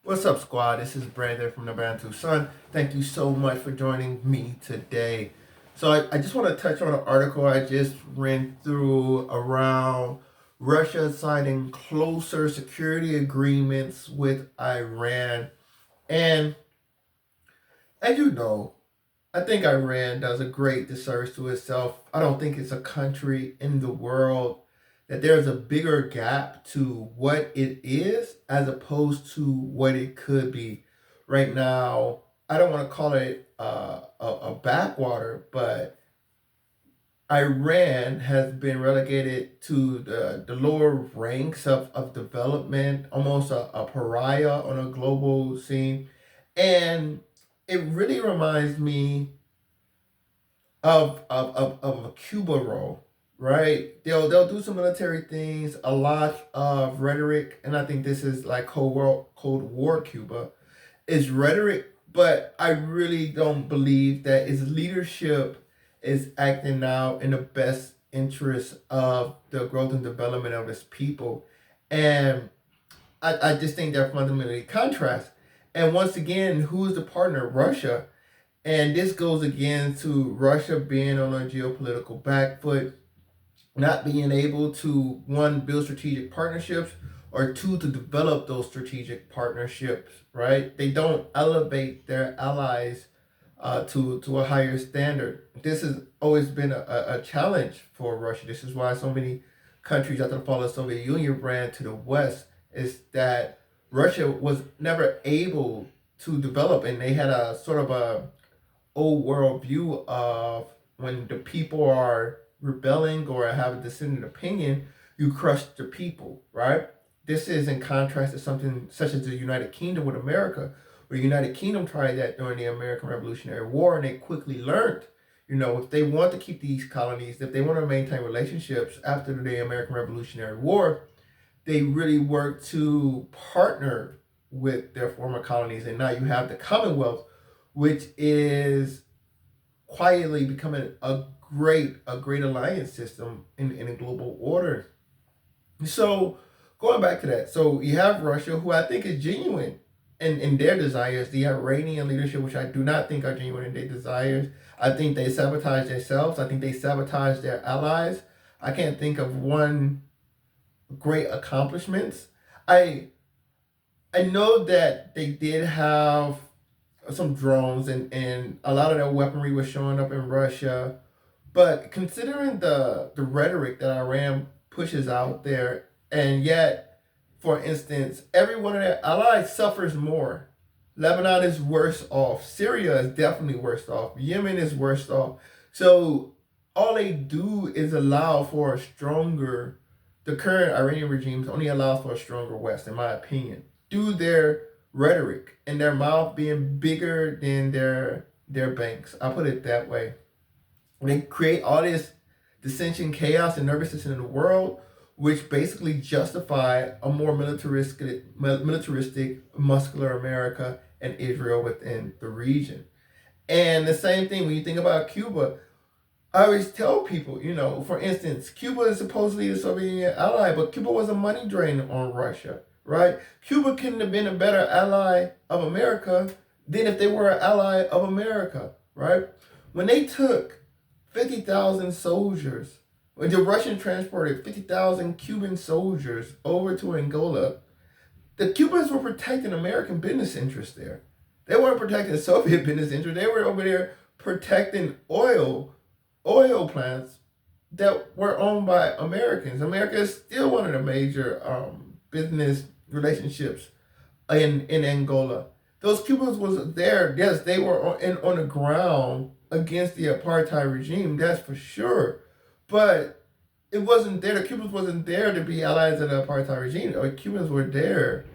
What's up, squad? This is Brandon from the Bantu Sun. Thank you so much for joining me today. I just want to touch on an article I just ran through around Russia signing closer security agreements with Iran. And as you know, I think Iran does a great disservice to itself. I don't think it's a country in the world that there's a bigger gap to what it is as opposed to what it could be. Right now, I don't want to call it a backwater, but Iran has been relegated to the lower ranks of development, almost a pariah on a global scene. And it really reminds me of a Cuba role, right? They'll do some military things, a lot of rhetoric, and I think this is like Cold War Cuba is rhetoric, but I really don't believe that its leadership is acting now in the best interest of the growth and development of its people. And I just think they're fundamentally contrast. And once again, who is the partner? Russia. And this goes again to Russia being on a geopolitical back foot, not being able to, one, build strategic partnerships, or two, to develop those strategic partnerships, right? They don't elevate their allies to a higher standard. This has always been a challenge for Russia. This is why so many countries after the fall of the Soviet Union ran to the West, is that Russia was never able to develop, and they had a sort of a old world view of when the people are rebelling or have a dissenting opinion, you crush the people, right? This is in contrast to something such as the United Kingdom with America, where the United Kingdom tried that during the American Revolutionary War, and they quickly learned, if they want to keep these colonies, if they want to maintain relationships after the American Revolutionary War, they really worked to partner with their former colonies. And now you have the Commonwealth, which is quietly becoming a great alliance system in a global order. So going back to that, so you have Russia, who I think is genuine in their desires. The Iranian leadership, which I do not think are genuine in their desires. I think they sabotage themselves. I think they sabotage their allies. I can't think of one great accomplishments. I I know that they did have some drones, and a lot of their weaponry was showing up in Russia. But considering the rhetoric that Iran pushes out there, and yet, for instance, every one of their allies suffers more. Lebanon is worse off. Syria is definitely worse off. Yemen is worse off. So all they do is allow for a stronger. The current Iranian regimes only allows for a stronger West, in my opinion, through their rhetoric and their mouth being bigger than their banks. I put it that way. They create all this dissension, chaos, and nervousness in the world, which basically justify a more militaristic, muscular America and Israel within the region. And the same thing when you think about Cuba. I always tell people, for instance, Cuba is supposedly the Soviet Union ally, but Cuba was a money drain on Russia, right? Cuba couldn't have been a better ally of America than if they were an ally of America, right? When they took 50,000 soldiers, when the Russians transported 50,000 Cuban soldiers over to Angola, the Cubans were protecting American business interests there. They weren't protecting Soviet business interests. They were over there protecting oil plants that were owned by Americans. America is still one of the major business relationships in Angola. Those Cubans was there. Yes, they were on the ground against the apartheid regime. That's for sure. But it wasn't there. The Cubans wasn't there to be allies of the apartheid regime. The Cubans were there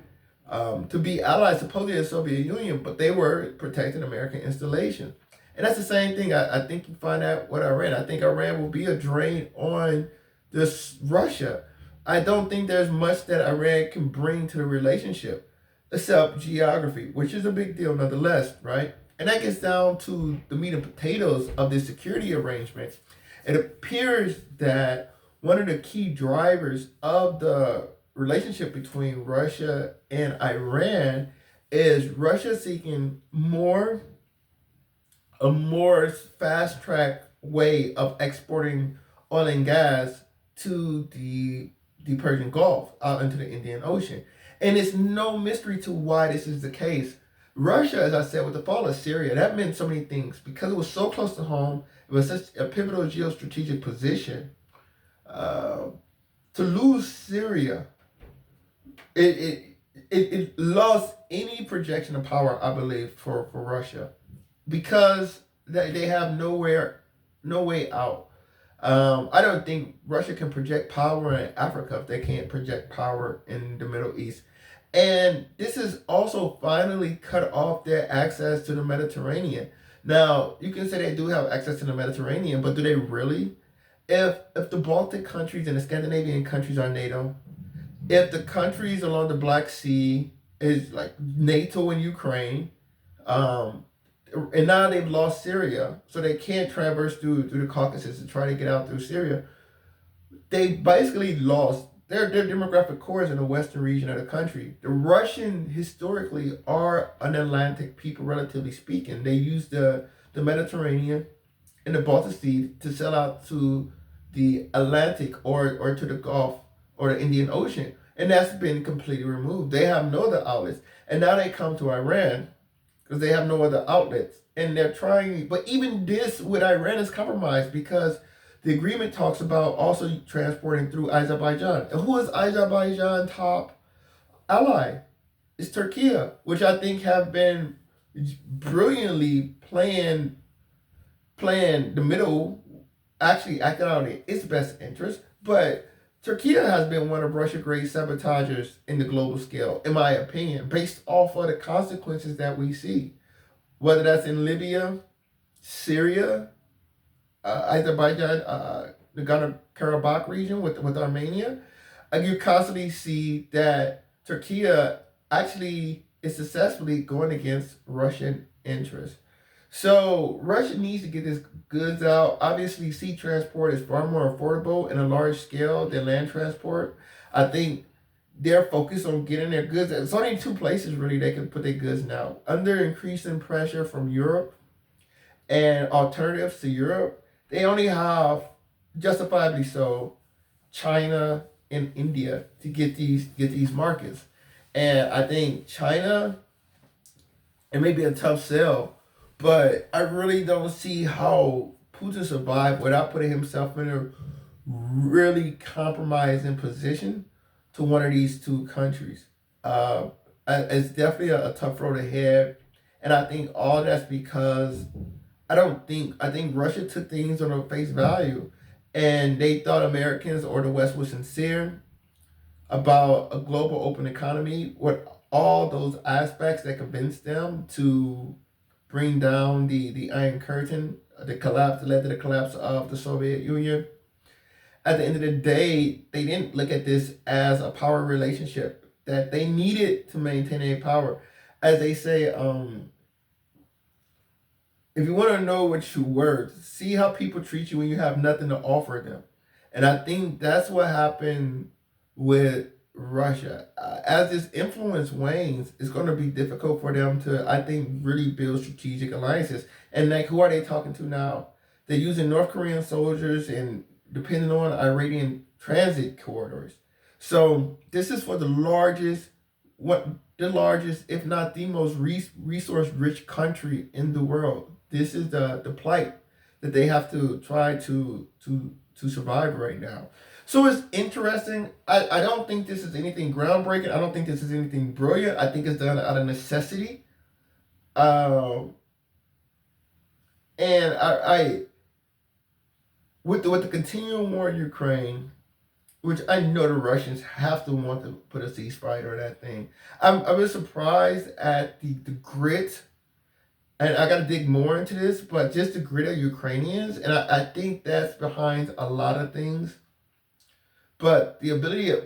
to be allies, supposedly of the Soviet Union, but they were protecting American installations. And that's the same thing I think you find out with Iran. I think Iran will be a drain on this Russia. I don't think there's much that Iran can bring to the relationship except geography, which is a big deal nonetheless, right? And that gets down to the meat and potatoes of this security arrangement. It appears that one of the key drivers of the relationship between Russia and Iran is Russia seeking a more fast track way of exporting oil and gas to the Persian Gulf out into the Indian Ocean. And it's no mystery to why this is the case. Russia, as I said, with the fall of Syria, that meant so many things because it was so close to home. It was such a pivotal geostrategic position. Uh, to lose Syria, it, it lost any projection of power, I believe, for Russia because they have no way out. I don't think Russia can project power in Africa if they can't project power in the Middle East. And this is also finally cut off their access to the Mediterranean. Now, you can say they do have access to the Mediterranean, but do they really? If the Baltic countries and the Scandinavian countries are NATO, if the countries along the Black Sea is like NATO and Ukraine, um, and now they've lost Syria, so they can't traverse through the Caucasus to try to get out through Syria. They basically lost their demographic core is in the western region of the country. The Russian historically are an Atlantic people, relatively speaking. They use the Mediterranean and the Baltic Sea to sell out to the Atlantic or to the Gulf or the Indian Ocean. And that's been completely removed. They have no other outlets. And now they come to Iran because they have no other outlets. And they're trying, but even this with Iran is compromised because the agreement talks about also transporting through Azerbaijan. And who is Azerbaijan's top ally? It's Turkey, which I think have been brilliantly playing the middle, actually acting out in its best interest. But Turkey has been one of Russia's great sabotagers in the global scale, in my opinion, based off of the consequences that we see. Whether that's in Libya, Syria, Azerbaijan, Nagorno Karabakh region with Armenia, you constantly see that Turkey actually is successfully going against Russian interests. So Russia needs to get its goods out. Obviously, sea transport is far more affordable in a large scale than land transport. I think they're focused on getting their goods. It's only two places really they can put their goods now. Under increasing pressure from Europe and alternatives to Europe, they only have, justifiably so, China and India to get these markets. And I think China, it may be a tough sell, but I really don't see how Putin survived without putting himself in a really compromising position to one of these two countries. Uh, it's definitely a tough road ahead, and I think all that's because I think Russia took things on a face value, and they thought Americans or the West was sincere about a global open economy with all those aspects that convinced them to bring down the Iron Curtain, the collapse that led to the collapse of the Soviet Union. At the end of the day, they didn't look at this as a power relationship that they needed to maintain a power. As they say, if you want to know what you worth, see how people treat you when you have nothing to offer them. And I think that's what happened with Russia. As this influence wanes, it's going to be difficult for them to, I think, really build strategic alliances. And like, who are they talking to now? They're using North Korean soldiers and depending on Iranian transit corridors. So this is for the largest, if not the most resource rich country in the world. This is the plight that they have to try to survive right now. So it's interesting. I don't think this is anything groundbreaking. I don't think this is anything brilliant. I think it's done out of necessity. Um, and I with the continuing war in Ukraine, which I know the Russians have to want to put a ceasefire on that thing. I was surprised at the grit, and I got to dig more into this, but just the grit of Ukrainians, and I think that's behind a lot of things. But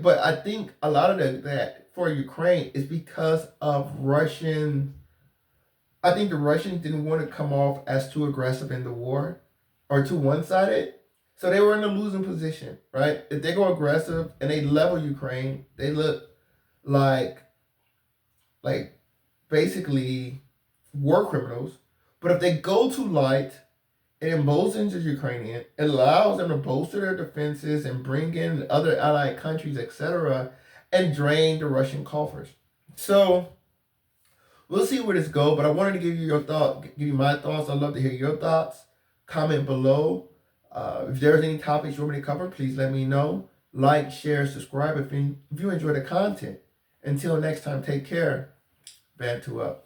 but I think a lot of that for Ukraine is because of Russian. I think the Russians didn't want to come off as too aggressive in the war or too one sided. So they were in a losing position, right? If they go aggressive and they level Ukraine, they look like like basically war criminals. But if they go too light, it emboldens the Ukrainian. It allows them to bolster their defenses and bring in other allied countries, etc., and drain the Russian coffers. So we'll see where this goes. But I wanted to give you your thought, give you my thoughts. I'd love to hear your thoughts. Comment below. If there's any topics you want me to cover, please let me know. Like, share, subscribe if you enjoy the content. Until next time, take care. Bantu up.